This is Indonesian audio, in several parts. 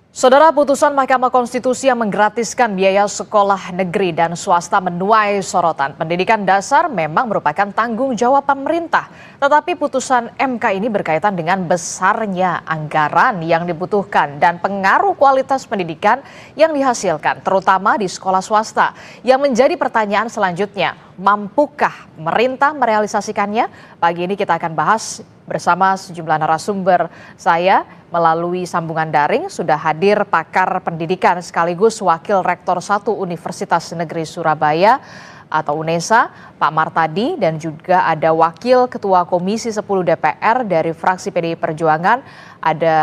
Saudara, putusan Mahkamah Konstitusi yang menggratiskan biaya sekolah negeri dan swasta menuai sorotan. Pendidikan dasar memang merupakan tanggung jawab pemerintah, tetapi putusan MK ini berkaitan dengan besarnya anggaran yang dibutuhkan dan pengaruh kualitas pendidikan yang dihasilkan, terutama di sekolah swasta. Yang menjadi pertanyaan selanjutnya, mampukah pemerintah merealisasikannya? Pagi ini kita akan bahas bersama sejumlah narasumber. Saya melalui sambungan daring sudah hadir pakar pendidikan sekaligus Wakil Rektor 1 Universitas Negeri Surabaya atau UNESA, Pak Martadi, dan juga ada Wakil Ketua Komisi 10 DPR dari fraksi PDI Perjuangan, ada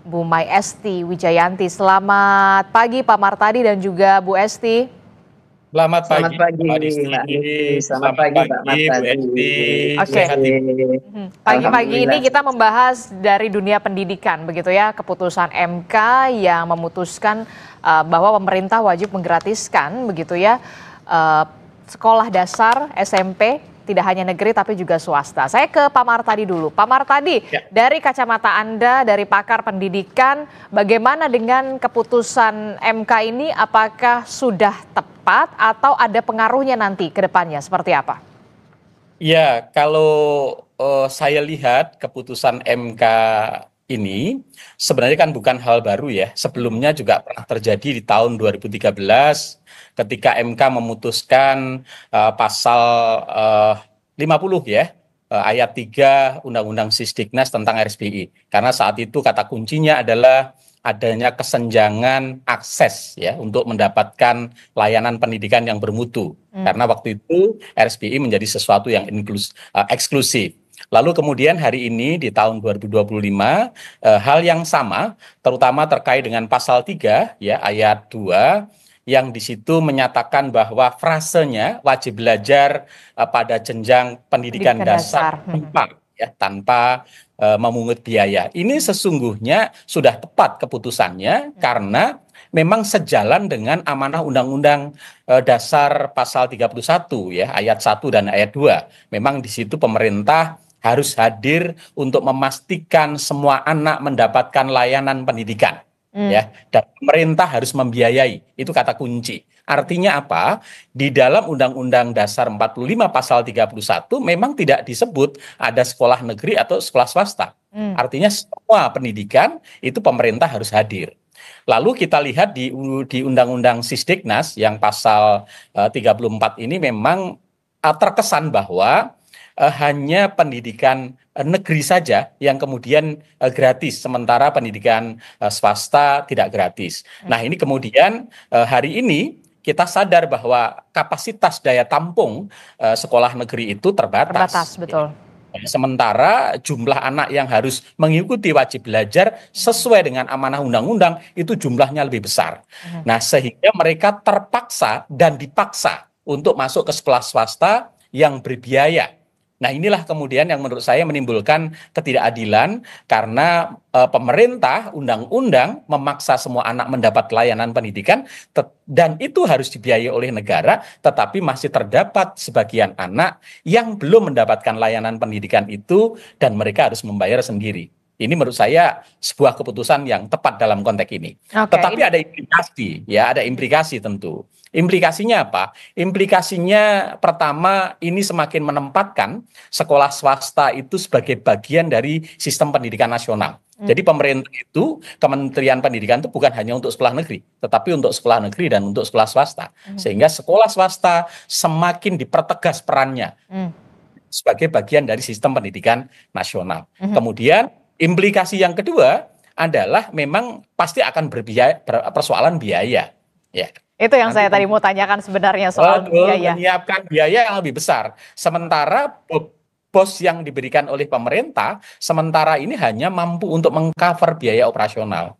Bu Mai Esti Wijayanti. Selamat pagi Pak Martadi dan juga Bu Esti. Selamat pagi, Mbak Esti. Selamat pagi, Pak Bu Martadi. Esti. Oke. Sehat, Ibu. Pagi-pagi ini kita membahas dari dunia pendidikan, begitu ya, keputusan MK yang memutuskan bahwa pemerintah wajib menggratiskan, begitu ya, sekolah dasar SMP tidak hanya negeri tapi juga swasta. Saya ke Pak Martadi dulu. Pak Martadi, dari kacamata Anda, dari pakar pendidikan, bagaimana dengan keputusan MK ini? Apakah sudah tepat atau ada pengaruhnya nanti ke depannya? Seperti apa? Ya, kalau saya lihat keputusan MK ini sebenarnya kan bukan hal baru ya. Sebelumnya juga pernah terjadi di tahun 2013 ketika MK memutuskan pasal 50 ya, ayat 3 Undang-Undang Sisdiknas tentang RSBI. Karena saat itu kata kuncinya adalah adanya kesenjangan akses ya untuk mendapatkan layanan pendidikan yang bermutu. Karena waktu itu RSBI menjadi sesuatu yang eksklusif. Lalu kemudian hari ini di tahun 2025 hal yang sama terutama terkait dengan pasal 3 ya ayat 2 yang di situ menyatakan bahwa frasenya wajib belajar pada jenjang pendidikan dasar tanpa memungut biaya. Ini sesungguhnya sudah tepat keputusannya karena memang sejalan dengan amanah Undang-Undang Dasar pasal 31 ya ayat 1 dan ayat 2. Memang di situ pemerintah harus hadir untuk memastikan semua anak mendapatkan layanan pendidikan. Ya, dan pemerintah harus membiayai. Itu kata kunci. Artinya apa? Di dalam Undang-Undang Dasar 45 pasal 31 memang tidak disebut ada sekolah negeri atau sekolah swasta. Artinya semua pendidikan itu pemerintah harus hadir. Lalu kita lihat di Undang-Undang Sisdiknas yang pasal 34 ini memang terkesan bahwa hanya pendidikan negeri saja yang kemudian gratis, sementara pendidikan swasta tidak gratis. Nah ini kemudian hari ini kita sadar bahwa kapasitas daya tampung sekolah negeri itu terbatas. Terbatas, betul. Sementara jumlah anak yang harus mengikuti wajib belajar sesuai dengan amanah undang-undang itu jumlahnya lebih besar. Nah sehingga mereka terpaksa dan dipaksa untuk masuk ke sekolah swasta yang berbiaya. Nah inilah kemudian yang menurut saya menimbulkan ketidakadilan karena pemerintah undang-undang memaksa semua anak mendapat layanan pendidikan dan itu harus dibiayai oleh negara, tetapi masih terdapat sebagian anak yang belum mendapatkan layanan pendidikan itu dan mereka harus membayar sendiri. Ini menurut saya sebuah keputusan yang tepat dalam konteks ini. Tetapi ada implikasi, ya, ada implikasi tentu. Implikasinya apa? Implikasinya pertama ini semakin menempatkan sekolah swasta itu sebagai bagian dari sistem pendidikan nasional. Jadi pemerintah itu, Kementerian Pendidikan itu bukan hanya untuk sekolah negeri, tetapi untuk sekolah negeri dan untuk sekolah swasta. Sehingga sekolah swasta semakin dipertegas perannya sebagai bagian dari sistem pendidikan nasional. Kemudian implikasi yang kedua adalah memang pasti akan persoalan biaya. Ya. Itu yang saya tadi mau tanyakan sebenarnya soal biaya. Menyiapkan biaya yang lebih besar. Sementara bos yang diberikan oleh pemerintah, sementara ini hanya mampu untuk mengcover biaya operasional.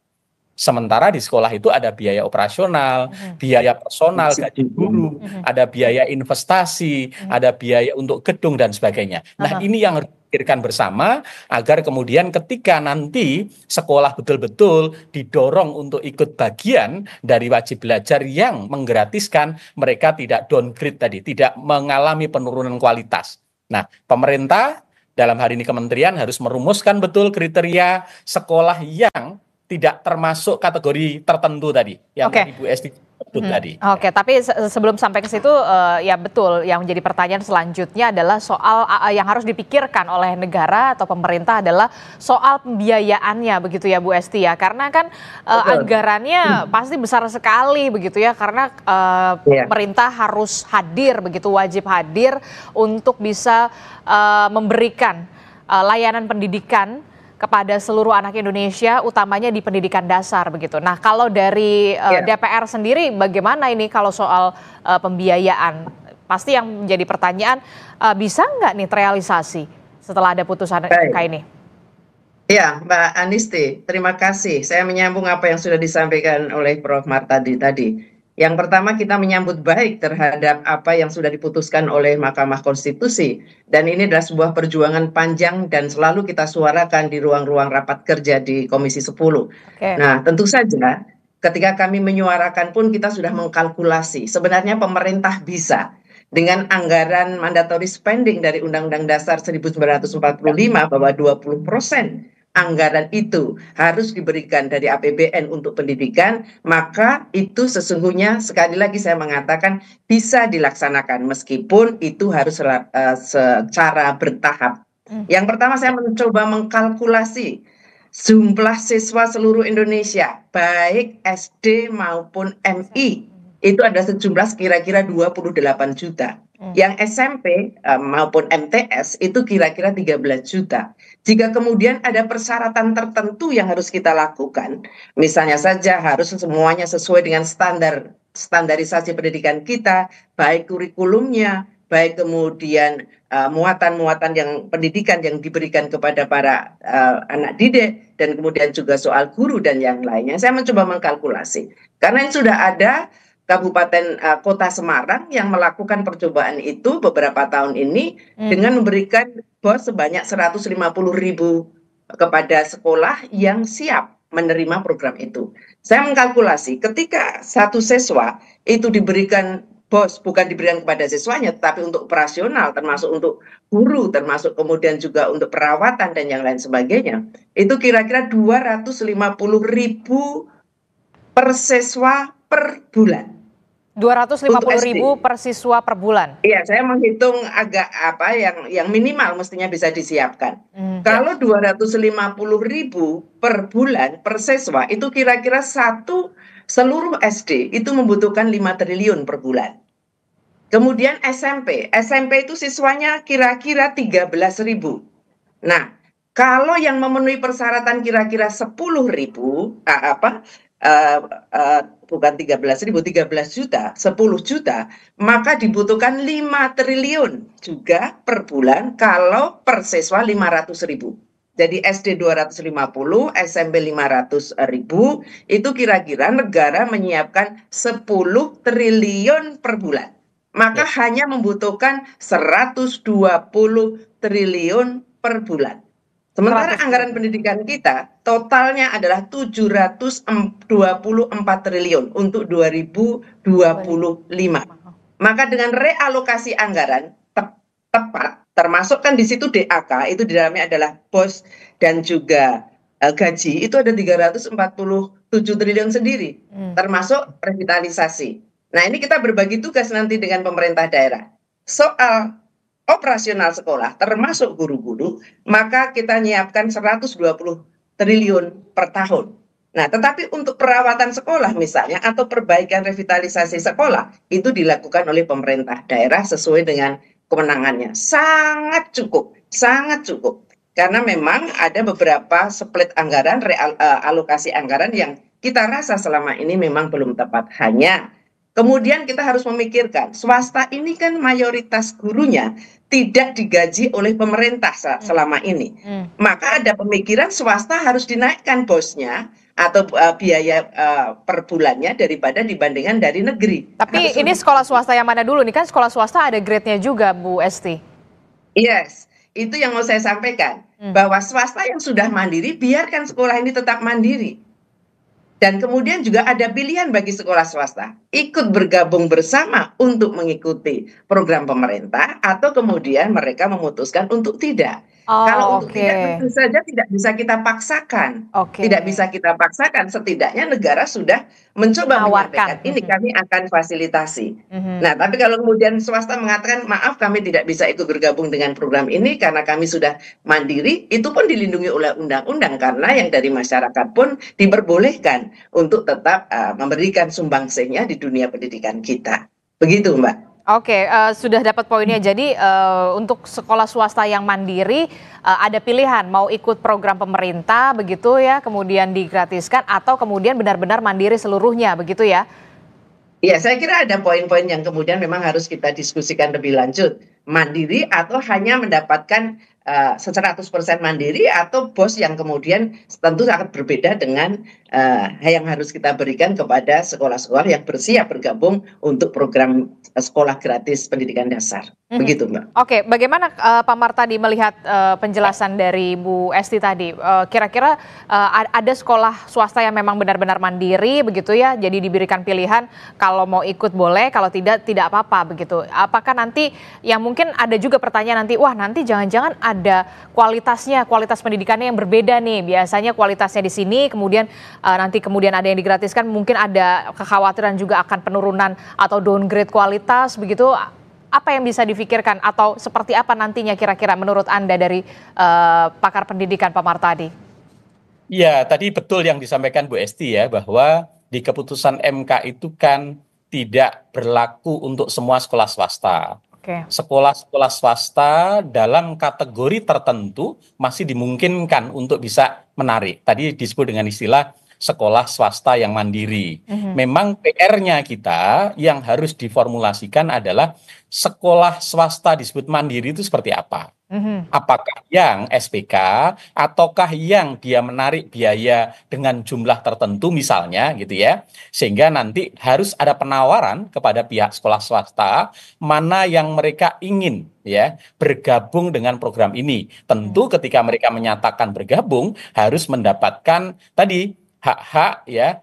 Sementara di sekolah itu ada biaya operasional, biaya personal, gaji guru, ada biaya investasi, ada biaya untuk gedung dan sebagainya. Nah ini yang harus dipikirkan bersama agar kemudian ketika nanti sekolah betul-betul didorong untuk ikut bagian dari wajib belajar yang menggratiskan, mereka tidak downgrade tadi, tidak mengalami penurunan kualitas. Nah pemerintah dalam hari ini kementerian harus merumuskan betul kriteria sekolah yang tidak termasuk kategori tertentu tadi yang Oke. tadi Bu Esti sebut tadi. Oke, tapi sebelum sampai ke situ, ya betul, yang jadi pertanyaan selanjutnya adalah soal yang harus dipikirkan oleh negara atau pemerintah adalah soal pembiayaannya begitu ya Bu Esti ya, karena kan anggarannya pasti besar sekali begitu ya, karena pemerintah harus hadir begitu, wajib hadir untuk bisa memberikan layanan pendidikan kepada seluruh anak Indonesia, utamanya di pendidikan dasar begitu. Nah, kalau dari DPR sendiri bagaimana ini kalau soal pembiayaan? Pasti yang menjadi pertanyaan, bisa nggak nih terrealisasi setelah ada putusan MK ini? Ya, Mbak Anisti, terima kasih. Saya menyambung apa yang sudah disampaikan oleh Prof. Martadi tadi. Yang pertama, kita menyambut baik terhadap apa yang sudah diputuskan oleh Mahkamah Konstitusi. Dan ini adalah sebuah perjuangan panjang dan selalu kita suarakan di ruang-ruang rapat kerja di Komisi 10. Nah, tentu saja ketika kami menyuarakan pun kita sudah mengkalkulasi. Sebenarnya pemerintah bisa dengan anggaran mandatory spending dari Undang-Undang Dasar 1945 bahwa 20% anggaran itu harus diberikan dari APBN untuk pendidikan, maka itu sesungguhnya sekali lagi saya mengatakan bisa dilaksanakan meskipun itu harus secara bertahap. Yang pertama saya mencoba mengkalkulasi jumlah siswa seluruh Indonesia, baik SD maupun MI, itu ada sejumlah kira-kira 28 juta. Yang SMP maupun MTS itu kira-kira 13 juta. Jika kemudian ada persyaratan tertentu yang harus kita lakukan, misalnya saja harus semuanya sesuai dengan standarisasi pendidikan kita, baik kurikulumnya, baik kemudian muatan-muatan yang pendidikan yang diberikan kepada para anak didik, dan kemudian juga soal guru dan yang lainnya. Saya mencoba mengkalkulasi. Karena sudah ada Kabupaten Kota Semarang yang melakukan percobaan itu beberapa tahun ini dengan memberikan bos sebanyak 150.000 kepada sekolah yang siap menerima program itu. Saya mengkalkulasi ketika satu siswa itu diberikan bos, bukan diberikan kepada siswanya, tetapi untuk operasional, termasuk untuk guru, termasuk kemudian juga untuk perawatan dan yang lain sebagainya, itu kira-kira 250.000 per siswa per bulan. 250.000 per siswa per bulan. Iya, saya menghitung agak yang minimal mestinya bisa disiapkan. Kalau 250.000 per bulan per siswa itu kira-kira seluruh SD itu membutuhkan 5 triliun per bulan. Kemudian SMP itu siswanya kira-kira 13.000. Nah, kalau yang memenuhi persyaratan kira-kira 10.000 bukan 13.000, 13 juta, 10 juta, maka dibutuhkan 5 triliun juga per bulan kalau per siswa 500.000. Jadi SD 250, SMP 500.000, itu kira-kira negara menyiapkan 10 triliun per bulan. Maka hanya membutuhkan 120 triliun per bulan. Sementara anggaran pendidikan kita totalnya adalah 724 triliun untuk 2025. Maka dengan realokasi anggaran tepat, termasuk kan di situ DAK, itu di dalamnya adalah BOS dan juga gaji, itu ada 347 triliun sendiri, termasuk revitalisasi. Nah, ini kita berbagi tugas nanti dengan pemerintah daerah. Soal operasional sekolah termasuk guru-guru, maka kita nyiapkan 120 triliun per tahun. Nah, tetapi untuk perawatan sekolah misalnya atau perbaikan revitalisasi sekolah itu dilakukan oleh pemerintah daerah sesuai dengan kewenangannya. Sangat cukup, sangat cukup. Karena memang ada beberapa split anggaran, alokasi anggaran yang kita rasa selama ini memang belum tepat. Hanya kemudian kita harus memikirkan, swasta ini kan mayoritas gurunya tidak digaji oleh pemerintah selama ini. Maka ada pemikiran swasta harus dinaikkan bosnya atau biaya per bulannya daripada dibandingkan dari negeri. Tapi ini sekolah swasta yang mana dulu nih? Kan sekolah swasta ada grade-nya juga, Bu Esti. Yes, itu yang mau saya sampaikan. Bahwa swasta yang sudah mandiri, biarkan sekolah ini tetap mandiri. Dan kemudian juga ada pilihan bagi sekolah swasta, ikut bergabung bersama untuk mengikuti program pemerintah atau kemudian mereka memutuskan untuk tidak. Kalau Oh, untuk tidak, oke. tentu saja tidak bisa kita paksakan. Oke. Tidak bisa kita paksakan, setidaknya negara sudah mencoba Menawarkan. menyampaikan, ini kami akan fasilitasi. Mhm. Nah, tapi kalau kemudian swasta mengatakan, maaf kami tidak bisa ikut bergabung dengan program ini karena kami sudah mandiri, itu pun dilindungi oleh undang-undang karena yang dari masyarakat pun diperbolehkan untuk tetap memberikan sumbangsihnya di dunia pendidikan kita. Begitu, Mbak. Oke, sudah dapat poinnya. Jadi, untuk sekolah swasta yang mandiri, ada pilihan mau ikut program pemerintah begitu ya, kemudian digratiskan atau kemudian benar-benar mandiri seluruhnya, begitu ya? Ya, saya kira ada poin-poin yang kemudian memang harus kita diskusikan lebih lanjut. Mandiri atau hanya mendapatkan 100% mandiri atau bos yang kemudian tentu sangat berbeda dengan yang harus kita berikan kepada sekolah-sekolah yang bersiap bergabung untuk program sekolah gratis pendidikan dasar. Mhm. Begitu, Mbak. Oke, bagaimana Pak Martadi melihat penjelasan dari Bu Esti tadi? Kira-kira ada sekolah swasta yang memang benar-benar mandiri begitu ya, jadi diberikan pilihan kalau mau ikut boleh, kalau tidak tidak apa-apa begitu. Apakah nanti yang mungkin ada juga pertanyaan nanti, wah nanti jangan-jangan ada kualitasnya, kualitas pendidikannya yang berbeda nih. Biasanya kualitasnya di sini, kemudian nanti kemudian ada yang digratiskan, mungkin ada kekhawatiran juga akan penurunan atau downgrade kualitas begitu. Apa yang bisa difikirkan atau seperti apa nantinya kira-kira menurut Anda dari pakar pendidikan Pak Martadi? Ya, tadi betul yang disampaikan Bu Esti ya, bahwa di keputusan MK itu kan tidak berlaku untuk semua sekolah swasta. Oke. Sekolah-sekolah swasta dalam kategori tertentu masih dimungkinkan untuk bisa menarik. Tadi disebut dengan istilah sekolah swasta yang mandiri. Memang PR-nya kita yang harus diformulasikan adalah sekolah swasta disebut mandiri itu seperti apa? Mhm. Apakah yang SPK ataukah yang dia menarik biaya dengan jumlah tertentu misalnya gitu ya, sehingga nanti harus ada penawaran kepada pihak sekolah swasta mana yang mereka ingin ya bergabung dengan program ini. Tentu ketika mereka menyatakan bergabung harus mendapatkan tadi hak-hak ya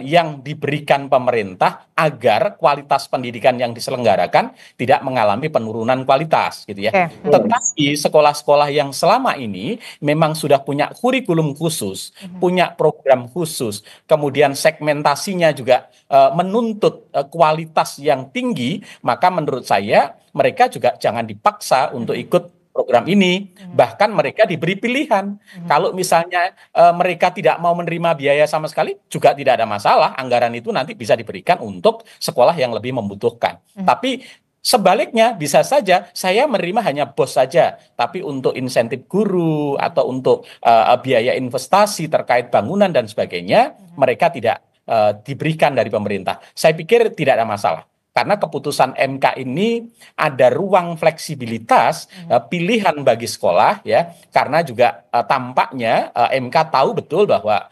yang diberikan pemerintah agar kualitas pendidikan yang diselenggarakan tidak mengalami penurunan kualitas gitu ya. Oke. Tetapi sekolah-sekolah yang selama ini memang sudah punya kurikulum khusus, punya program khusus, kemudian segmentasinya juga menuntut kualitas yang tinggi, maka menurut saya mereka juga jangan dipaksa untuk ikut program ini. Bahkan mereka diberi pilihan. Kalau misalnya mereka tidak mau menerima biaya sama sekali, juga tidak ada masalah. Anggaran itu nanti bisa diberikan untuk sekolah yang lebih membutuhkan. Tapi sebaliknya bisa saja saya menerima hanya BOS saja, tapi untuk insentif guru atau untuk biaya investasi terkait bangunan dan sebagainya, mereka tidak diberikan dari pemerintah. Saya pikir tidak ada masalah. Karena keputusan MK ini ada ruang fleksibilitas pilihan bagi sekolah ya, karena juga tampaknya MK tahu betul bahwa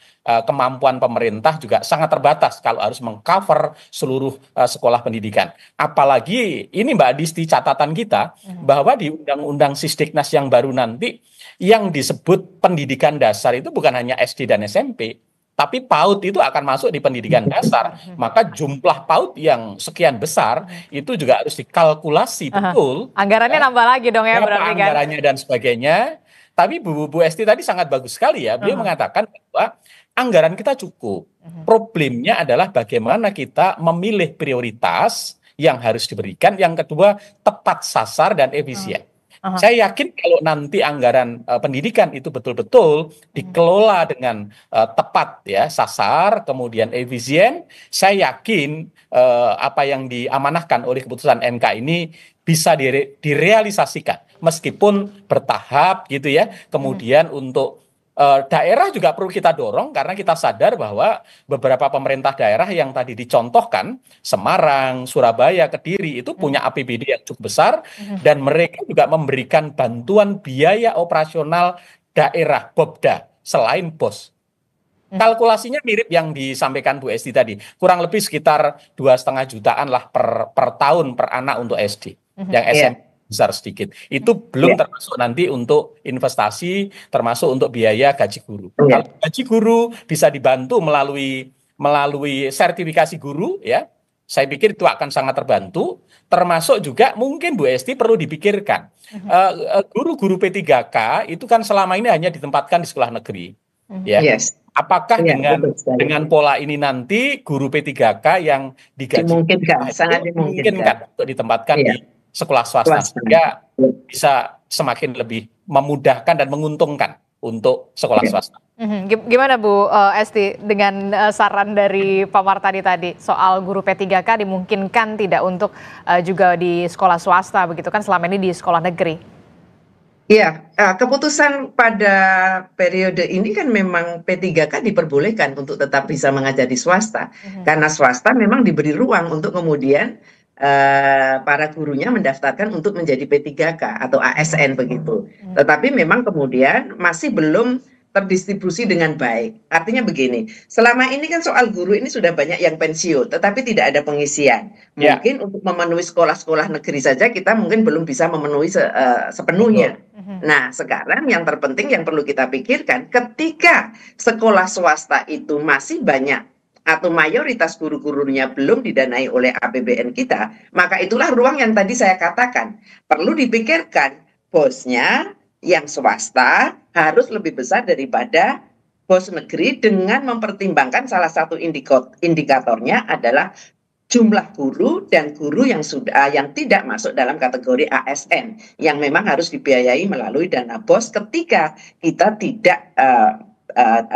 kemampuan pemerintah juga sangat terbatas kalau harus mengcover seluruh sekolah pendidikan. Apalagi ini Mbak Disti catatan kita bahwa di Undang-Undang Sisdiknas yang baru nanti yang disebut pendidikan dasar itu bukan hanya SD dan SMP. Tapi PAUD itu akan masuk di pendidikan dasar. Maka jumlah PAUD yang sekian besar itu juga harus dikalkulasi betul. Anggarannya nambah lagi dong ya Berapa berarti kan? anggarannya dan sebagainya. Tapi Bu Esti tadi sangat bagus sekali ya. Beliau mengatakan bahwa anggaran kita cukup. Problemnya adalah bagaimana kita memilih prioritas yang harus diberikan. Yang kedua, tepat sasar dan efisien. Saya yakin kalau nanti anggaran pendidikan itu betul-betul dikelola dengan tepat ya, sasar, kemudian efisien, saya yakin apa yang diamanahkan oleh keputusan MK ini bisa direalisasikan meskipun bertahap gitu ya. Kemudian untuk daerah juga perlu kita dorong karena kita sadar bahwa beberapa pemerintah daerah yang tadi dicontohkan, Semarang, Surabaya, Kediri itu punya APBD yang cukup besar dan mereka juga memberikan bantuan biaya operasional daerah BOPDA selain BOS. Kalkulasinya mirip yang disampaikan Bu Esti tadi, kurang lebih sekitar 2,5 jutaan lah per tahun per anak untuk SD. Yang SMP besar sedikit. Itu belum termasuk nanti untuk investasi, termasuk untuk biaya gaji guru. Kalau gaji guru bisa dibantu melalui sertifikasi guru ya. Saya pikir itu akan sangat terbantu, termasuk juga mungkin Bu Esti perlu dipikirkan. Guru-guru P3K itu kan selama ini hanya ditempatkan di sekolah negeri. Ya. Yes. Apakah Iya, betul sekali. dengan pola ini nanti guru P3K yang digaji Dimungkinkan, itu sangat dimungkinkan. untuk ditempatkan Iya. di sekolah swasta, Swasta. sehingga bisa semakin lebih memudahkan dan menguntungkan untuk sekolah swasta. Gimana Bu Esti dengan saran dari Pak Martadi tadi soal guru P3K dimungkinkan tidak untuk juga di sekolah swasta begitu kan selama ini di sekolah negeri? Iya, keputusan pada periode ini kan memang P3K diperbolehkan untuk tetap bisa mengajar di swasta. Karena swasta memang diberi ruang untuk kemudian para gurunya mendaftarkan untuk menjadi P3K atau ASN begitu. Tetapi memang kemudian masih belum terdistribusi dengan baik. Artinya begini, selama ini kan soal guru ini sudah banyak yang pensiun, tetapi tidak ada pengisian. Mungkin untuk memenuhi sekolah-sekolah negeri saja kita mungkin belum bisa memenuhi sepenuhnya. Nah, sekarang yang terpenting yang perlu kita pikirkan, ketika sekolah swasta itu masih banyak atau mayoritas guru-gurunya belum didanai oleh APBN kita, maka itulah ruang yang tadi saya katakan. Perlu dipikirkan bosnya yang swasta harus lebih besar daripada bos negeri dengan mempertimbangkan salah satu indikatornya adalah jumlah guru dan guru yang tidak masuk dalam kategori ASN yang memang harus dibiayai melalui dana BOS ketika kita tidak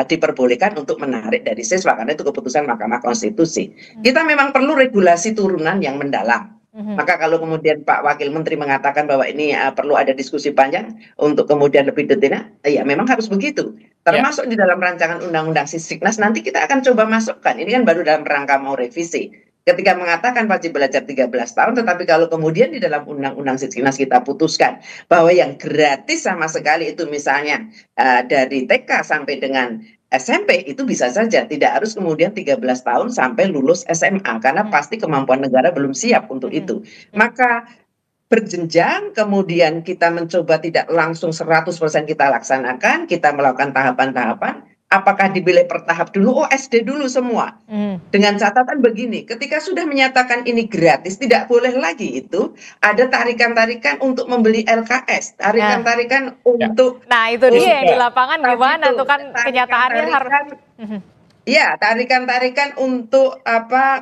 diperbolehkan untuk menarik dari siswa karena itu keputusan Mahkamah Konstitusi. Kita memang perlu regulasi turunan yang mendalam. Maka kalau kemudian Pak Wakil Menteri mengatakan bahwa ini perlu ada diskusi panjang untuk kemudian lebih detail, ya memang harus begitu. Termasuk di dalam rancangan undang-undang Sisdiknas nanti kita akan coba masukkan. Ini kan baru dalam rangka mau revisi. Ketika mengatakan wajib belajar 13 tahun, tetapi kalau kemudian di dalam undang-undang Sisdiknas kita putuskan bahwa yang gratis sama sekali itu misalnya dari TK sampai dengan SMP itu bisa saja, tidak harus kemudian 13 tahun sampai lulus SMA, karena pasti kemampuan negara belum siap untuk itu. Maka berjenjang, kemudian kita mencoba tidak langsung 100% kita laksanakan, kita melakukan tahapan-tahapan, apakah dibilih per tahap dulu, SD dulu semua. Dengan catatan begini, ketika sudah menyatakan ini gratis, tidak boleh lagi itu ada tarikan-tarikan untuk membeli LKS, tarikan-tarikan untuk... Nah itu dia di lapangan gimana tuh kan kenyataannya harus... Ya, tarikan-tarikan untuk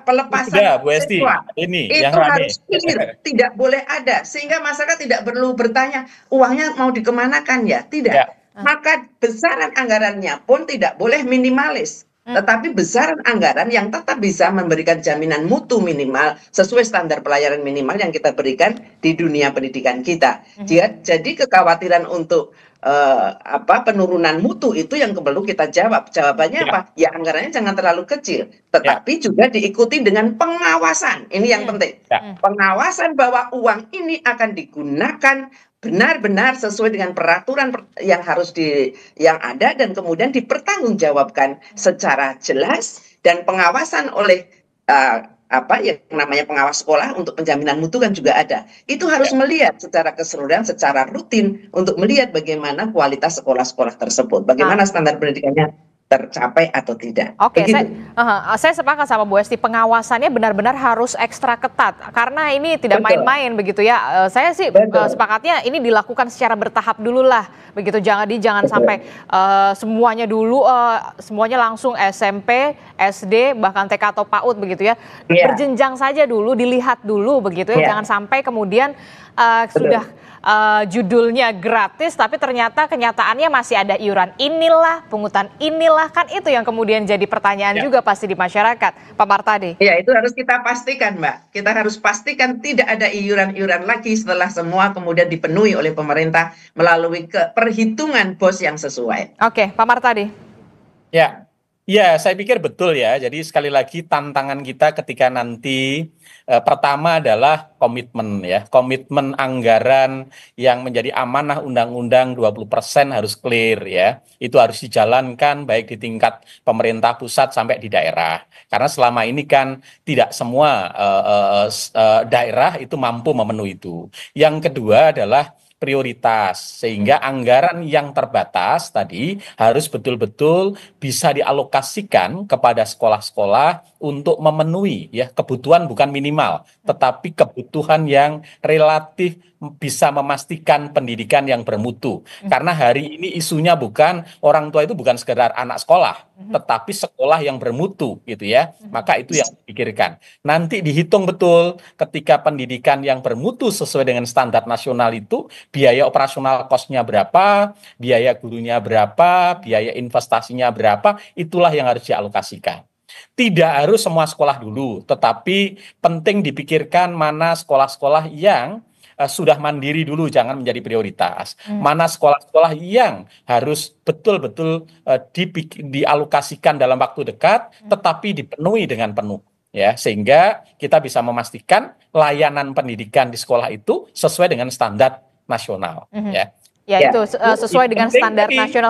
pelepasan Bu Esti, siswa ini itu harus clear, tidak boleh ada, sehingga masyarakat tidak perlu bertanya uangnya mau dikemanakan ya, tidak. Maka besaran anggarannya pun tidak boleh minimalis, tetapi besaran anggaran yang tetap bisa memberikan jaminan mutu minimal sesuai standar pelayanan minimal yang kita berikan di dunia pendidikan kita. Jadi kekhawatiran untuk penurunan mutu itu yang perlu kita jawab. Jawabannya apa? Ya anggarannya jangan terlalu kecil, tetapi juga diikuti dengan pengawasan. Ini yang penting. Pengawasan bahwa uang ini akan digunakan benar-benar sesuai dengan peraturan yang harus yang ada dan kemudian dipertanggungjawabkan secara jelas dan pengawasan oleh yang namanya pengawas sekolah untuk penjaminan mutu kan juga ada. Itu harus melihat secara keseluruhan, secara rutin untuk melihat bagaimana kualitas sekolah-sekolah tersebut, bagaimana standar pendidikannya tercapai atau tidak. Oke, saya sepakat sama Bu Esti, pengawasannya benar-benar harus ekstra ketat karena ini tidak main-main begitu ya. Saya sih sepakatnya ini dilakukan secara bertahap dulu lah, begitu jangan sampai semuanya dulu, semuanya langsung SMP, SD, bahkan TK atau PAUD begitu ya. Berjenjang saja dulu, dilihat dulu begitu ya, jangan sampai kemudian sudah judulnya gratis tapi ternyata kenyataannya masih ada iuran inilah, pungutan inilah, kan itu yang kemudian jadi pertanyaan juga pasti di masyarakat, Pak Martadi. Ya, itu harus kita pastikan, Mbak. Kita harus pastikan tidak ada iuran-iuran lagi setelah semua kemudian dipenuhi oleh pemerintah melalui perhitungan BOS yang sesuai. Oke, Pak Martadi. Ya, saya pikir betul ya. Jadi sekali lagi tantangan kita ketika nanti pertama adalah komitmen ya. Komitmen anggaran yang menjadi amanah undang-undang 20% harus clear ya. Itu harus dijalankan baik di tingkat pemerintah pusat sampai di daerah. Karena selama ini kan tidak semua daerah itu mampu memenuhi itu. Yang kedua adalah prioritas, sehingga anggaran yang terbatas tadi harus betul-betul bisa dialokasikan kepada sekolah-sekolah untuk memenuhi ya kebutuhan bukan minimal, tetapi kebutuhan yang relatif bisa memastikan pendidikan yang bermutu. Karena hari ini isunya bukan orang tua itu bukan sekedar anak sekolah, tetapi sekolah yang bermutu gitu ya. Maka itu yang dipikirkan. Nanti dihitung betul ketika pendidikan yang bermutu sesuai dengan standar nasional itu biaya operasional cost-nya berapa, biaya gurunya berapa, biaya investasinya berapa, itulah yang harus dialokasikan. Tidak harus semua sekolah dulu, tetapi penting dipikirkan mana sekolah-sekolah yang sudah mandiri dulu, jangan menjadi prioritas. Mana sekolah-sekolah yang harus betul-betul dialokasikan dalam waktu dekat, tetapi dipenuhi dengan penuh. Ya, sehingga kita bisa memastikan layanan pendidikan di sekolah itu sesuai dengan standar nasional. Ya, Ya itu sesuai dengan standar nasional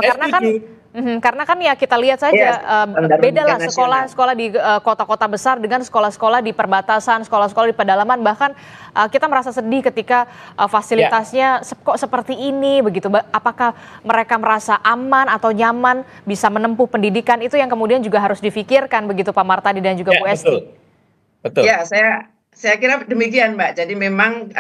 karena kan ya kita lihat saja beda lah sekolah-sekolah di kota-kota besar dengan sekolah-sekolah di perbatasan, sekolah-sekolah di pedalaman, bahkan kita merasa sedih ketika fasilitasnya kok seperti ini begitu. Apakah mereka merasa aman atau nyaman bisa menempuh pendidikan, itu yang kemudian juga harus difikirkan begitu Pak Martadi dan juga Bu Esti. Betul. Ya, saya kira demikian, Mbak. Jadi memang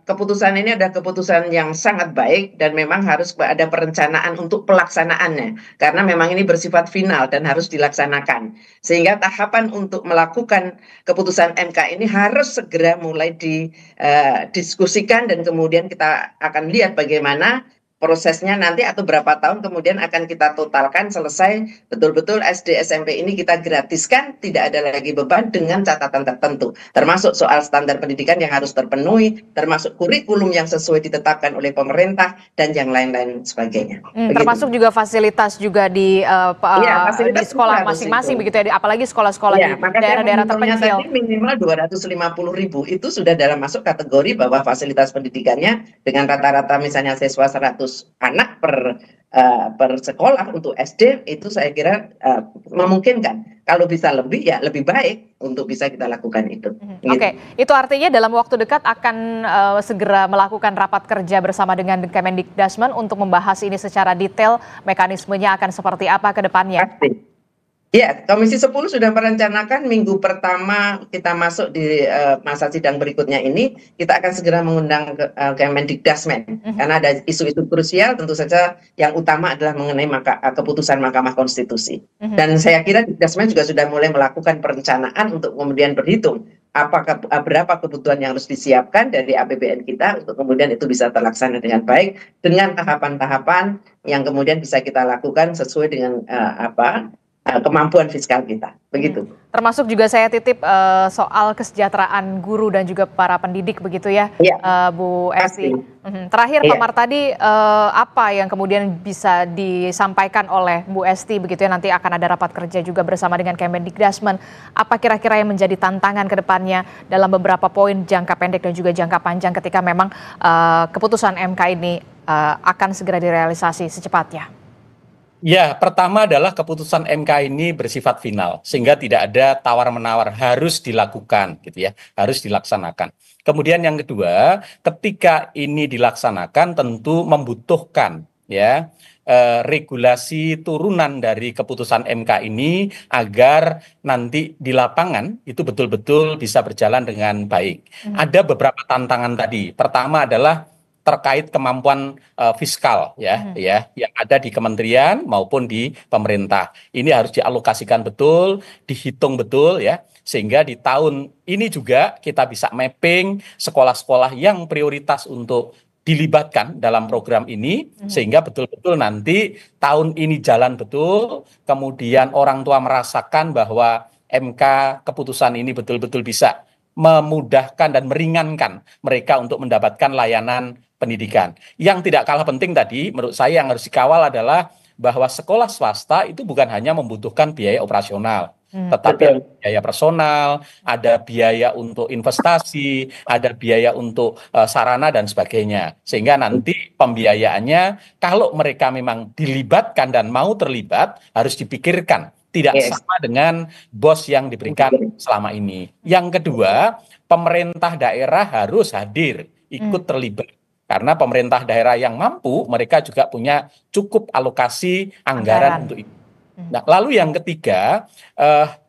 keputusan ini ada keputusan yang sangat baik dan memang harus ada perencanaan untuk pelaksanaannya. Karena memang ini bersifat final dan harus dilaksanakan. Sehingga tahapan untuk melakukan keputusan MK ini harus segera mulai didiskusikan dan kemudian kita akan lihat bagaimana prosesnya nanti atau berapa tahun kemudian akan kita totalkan selesai betul-betul SD SMP ini kita gratiskan, tidak ada lagi beban dengan catatan tertentu, termasuk soal standar pendidikan yang harus terpenuhi, termasuk kurikulum yang sesuai ditetapkan oleh pemerintah dan yang lain-lain sebagainya. Termasuk juga fasilitas juga di sekolah masing-masing begitu ya, apalagi sekolah-sekolah di daerah-daerah terpencil. Tadi minimal 250.000 itu sudah dalam masuk kategori bahwa fasilitas pendidikannya dengan rata-rata misalnya siswa 100 anak per sekolah untuk SD itu saya kira memungkinkan. Kalau bisa lebih ya lebih baik untuk bisa kita lakukan itu. Oke, itu artinya dalam waktu dekat akan segera melakukan rapat kerja bersama dengan Kemendikdasmen untuk membahas ini secara detail, mekanismenya akan seperti apa ke depannya. Pasti. Ya, Komisi 10 sudah merencanakan minggu pertama kita masuk di masa sidang berikutnya ini, kita akan segera mengundang Kemendikdasmen. Karena ada isu-isu krusial, tentu saja yang utama adalah mengenai keputusan Mahkamah Konstitusi. Dan saya kira Dikdasmen juga sudah mulai melakukan perencanaan untuk kemudian berhitung berapa kebutuhan yang harus disiapkan dari APBN kita untuk kemudian itu bisa terlaksana dengan baik, dengan tahapan-tahapan yang kemudian bisa kita lakukan sesuai dengan kemampuan fiskal kita, begitu. Termasuk juga saya titip soal kesejahteraan guru dan juga para pendidik begitu ya, Bu Esti. Terakhir Pak Martadi, apa yang kemudian bisa disampaikan oleh Bu Esti begitu ya, nanti akan ada rapat kerja juga bersama dengan Kemendikdasmen. Apa kira-kira yang menjadi tantangan ke depannya dalam beberapa poin jangka pendek dan juga jangka panjang ketika memang keputusan MK ini akan segera direalisasi secepatnya? Ya, pertama adalah keputusan MK ini bersifat final, sehingga tidak ada tawar-menawar, harus dilakukan, gitu ya, harus dilaksanakan. Kemudian yang kedua, ketika ini dilaksanakan tentu membutuhkan ya regulasi turunan dari keputusan MK ini agar nanti di lapangan itu betul-betul bisa berjalan dengan baik. Ada beberapa tantangan tadi. Pertama adalah terkait kemampuan fiskal yang ada di kementerian maupun di pemerintah. Ini harus dialokasikan betul, dihitung betul ya, sehingga di tahun ini juga kita bisa mapping sekolah-sekolah yang prioritas untuk dilibatkan dalam program ini, sehingga betul-betul nanti tahun ini jalan betul, kemudian orang tua merasakan bahwa MK keputusan ini betul-betul bisa memudahkan dan meringankan mereka untuk mendapatkan layanan pendidikan. Yang tidak kalah penting tadi, menurut saya yang harus dikawal adalah bahwa sekolah swasta itu bukan hanya membutuhkan biaya operasional, tetapi ada biaya personal, ada biaya untuk investasi, ada biaya untuk sarana dan sebagainya. Sehingga nanti pembiayaannya, kalau mereka memang dilibatkan dan mau terlibat, harus dipikirkan. Tidak sama dengan BOS yang diberikan selama ini. Yang kedua, pemerintah daerah harus hadir, ikut terlibat. Karena pemerintah daerah yang mampu, mereka juga punya cukup alokasi anggaran untuk itu. Nah, lalu yang ketiga,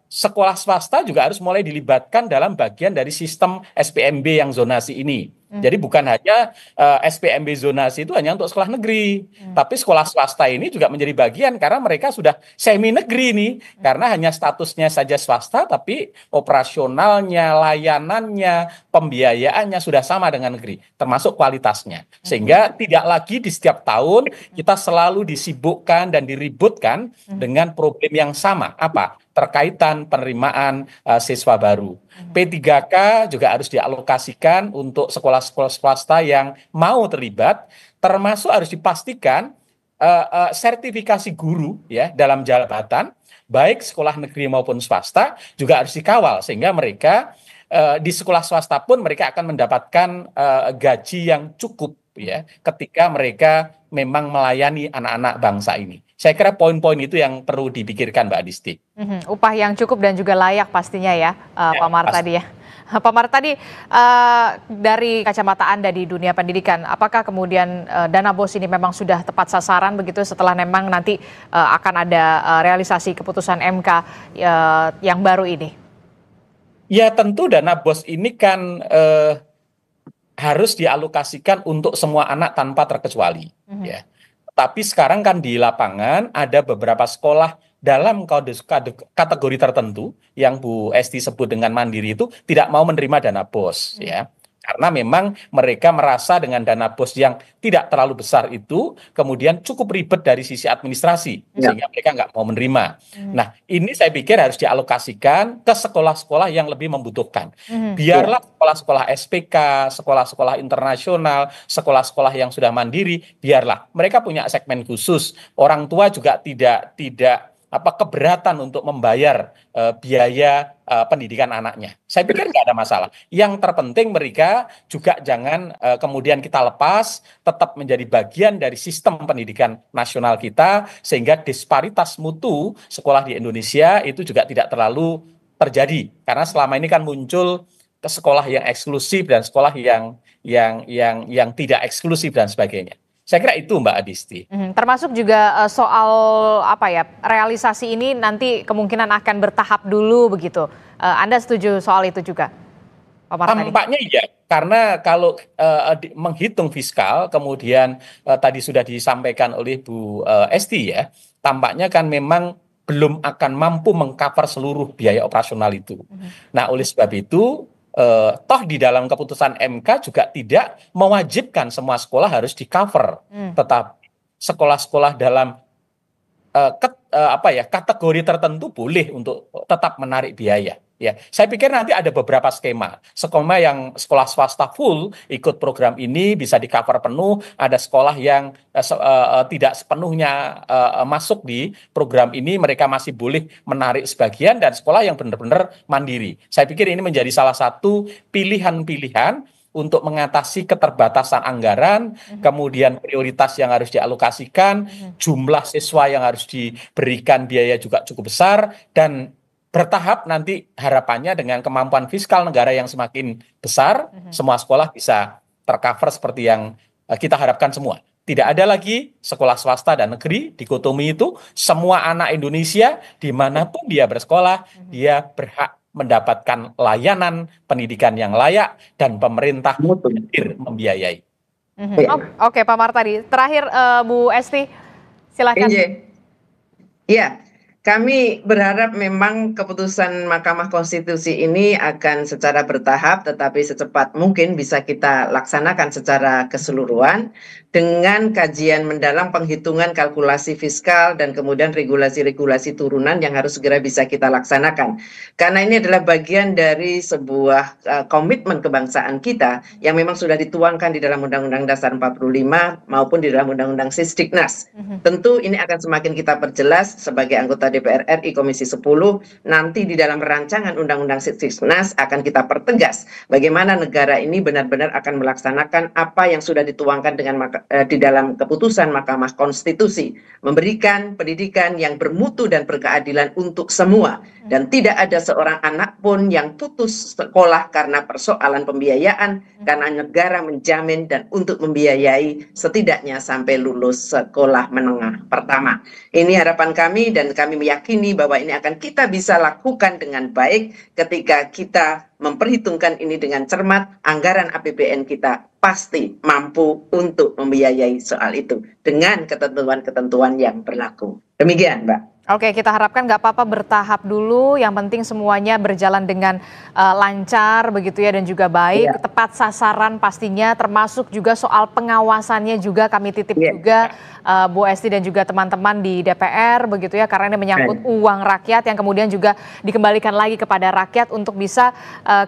sekolah swasta juga harus mulai dilibatkan dalam bagian dari sistem SPMB yang zonasi ini. Jadi bukan hanya SPMB zonasi itu hanya untuk sekolah negeri, tapi sekolah swasta ini juga menjadi bagian karena mereka sudah semi negeri nih, karena hanya statusnya saja swasta, tapi operasionalnya, layanannya, pembiayaannya sudah sama dengan negeri, termasuk kualitasnya. Sehingga tidak lagi di setiap tahun kita selalu disibukkan dan diributkan dengan problem yang sama, apa? Terkaitan penerimaan siswa baru. P3K juga harus dialokasikan untuk sekolah-sekolah swasta yang mau terlibat, termasuk harus dipastikan sertifikasi guru ya dalam jabatan, baik sekolah negeri maupun swasta juga harus dikawal sehingga mereka di sekolah swasta pun mereka akan mendapatkan gaji yang cukup ya ketika mereka memang melayani anak-anak bangsa ini. Saya kira poin-poin itu yang perlu dipikirkan, Mbak Adisti. Upah yang cukup dan juga layak pastinya ya, Pak Martadi ya. Pak Martadi, dari kacamata Anda di dunia pendidikan, apakah kemudian dana BOS ini memang sudah tepat sasaran begitu setelah memang nanti akan ada realisasi keputusan MK yang baru ini? Ya tentu dana BOS ini kan harus dialokasikan untuk semua anak tanpa terkecuali. Ya. Tapi sekarang kan di lapangan ada beberapa sekolah dalam kategori tertentu yang Bu Esti sebut dengan mandiri itu tidak mau menerima dana BOS ya. Karena memang mereka merasa dengan dana BOS yang tidak terlalu besar itu kemudian cukup ribet dari sisi administrasi sehingga mereka nggak mau menerima. Nah ini saya pikir harus dialokasikan ke sekolah-sekolah yang lebih membutuhkan. Biarlah sekolah-sekolah SPK, sekolah-sekolah internasional, sekolah-sekolah yang sudah mandiri, biarlah mereka punya segmen khusus. Orang tua juga tidak keberatan untuk membayar biaya pendidikan anaknya. Saya pikir nggak ada masalah. Yang terpenting mereka juga jangan kemudian kita lepas, tetap menjadi bagian dari sistem pendidikan nasional kita, sehingga disparitas mutu sekolah di Indonesia itu juga tidak terlalu terjadi. Karena selama ini kan muncul ke sekolah yang eksklusif dan sekolah yang tidak eksklusif dan sebagainya. Saya kira itu Mbak Adisti. Termasuk juga soal realisasi ini nanti kemungkinan akan bertahap dulu begitu. Anda setuju soal itu juga, Pak Martadi? Tampaknya iya, karena kalau menghitung fiskal, kemudian tadi sudah disampaikan oleh Bu Esti ya, tampaknya kan memang belum akan mampu mengcover seluruh biaya operasional itu. Nah oleh sebab itu, toh di dalam keputusan MK juga tidak mewajibkan semua sekolah harus di-cover, tetapi sekolah-sekolah dalam kategori tertentu boleh untuk tetap menarik biaya. Ya, saya pikir nanti ada beberapa skema yang sekolah swasta full ikut program ini bisa di-cover penuh, ada sekolah yang tidak sepenuhnya masuk di program ini, mereka masih boleh menarik sebagian, dan sekolah yang benar-benar mandiri. Saya pikir ini menjadi salah satu pilihan-pilihan untuk mengatasi keterbatasan anggaran, kemudian prioritas yang harus dialokasikan, jumlah siswa yang harus diberikan biaya juga cukup besar, dan bertahap nanti harapannya dengan kemampuan fiskal negara yang semakin besar, semua sekolah bisa tercover seperti yang kita harapkan semua. Tidak ada lagi sekolah swasta dan negeri, dikotomi itu, semua anak Indonesia dimanapun dia bersekolah, dia berhak mendapatkan layanan pendidikan yang layak dan pemerintah hadir membiayai. Oke, Pak Martadi. Terakhir Bu Esti, silakan. Iya. Kami berharap memang keputusan Mahkamah Konstitusi ini akan secara bertahap tetapi secepat mungkin bisa kita laksanakan secara keseluruhan dengan kajian mendalam, penghitungan kalkulasi fiskal dan kemudian regulasi-regulasi turunan yang harus segera bisa kita laksanakan. Karena ini adalah bagian dari sebuah komitmen kebangsaan kita yang memang sudah dituangkan di dalam Undang-Undang Dasar 45 maupun di dalam Undang-Undang Sisdiknas. Tentu ini akan semakin kita perjelas sebagai anggota DPR RI Komisi 10, nanti di dalam rancangan Undang-Undang Sisdiknas akan kita pertegas bagaimana negara ini benar-benar akan melaksanakan apa yang sudah dituangkan di dalam keputusan Mahkamah Konstitusi, memberikan pendidikan yang bermutu dan berkeadilan untuk semua, dan tidak ada seorang anak pun yang putus sekolah karena persoalan pembiayaan, karena negara menjamin dan untuk membiayai setidaknya sampai lulus sekolah menengah pertama. Ini harapan kami dan kami meyakini bahwa ini akan kita bisa lakukan dengan baik ketika kita memperhitungkan ini dengan cermat. Anggaran APBN kita pasti mampu untuk membiayai soal itu dengan ketentuan-ketentuan yang berlaku. Demikian, Mbak. Oke, kita harapkan nggak apa-apa bertahap dulu, yang penting semuanya berjalan dengan lancar begitu ya dan juga baik, tepat sasaran pastinya, termasuk juga soal pengawasannya juga kami titip juga Bu Esti dan juga teman-teman di DPR begitu ya, karena ini menyangkut uang rakyat yang kemudian juga dikembalikan lagi kepada rakyat untuk bisa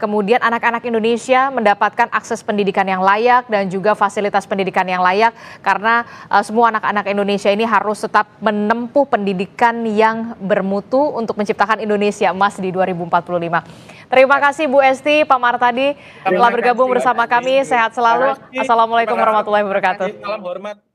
kemudian anak-anak Indonesia mendapatkan akses pendidikan yang layak dan juga fasilitas pendidikan yang layak, karena semua anak-anak Indonesia ini harus tetap menempuh pendidikan yang bermutu untuk menciptakan Indonesia emas di 2045. Terima kasih Bu Esti, Pak Martadi telah bergabung bersama kami. Sehat selalu. Assalamualaikum warahmatullahi wabarakatuh. Salam hormat.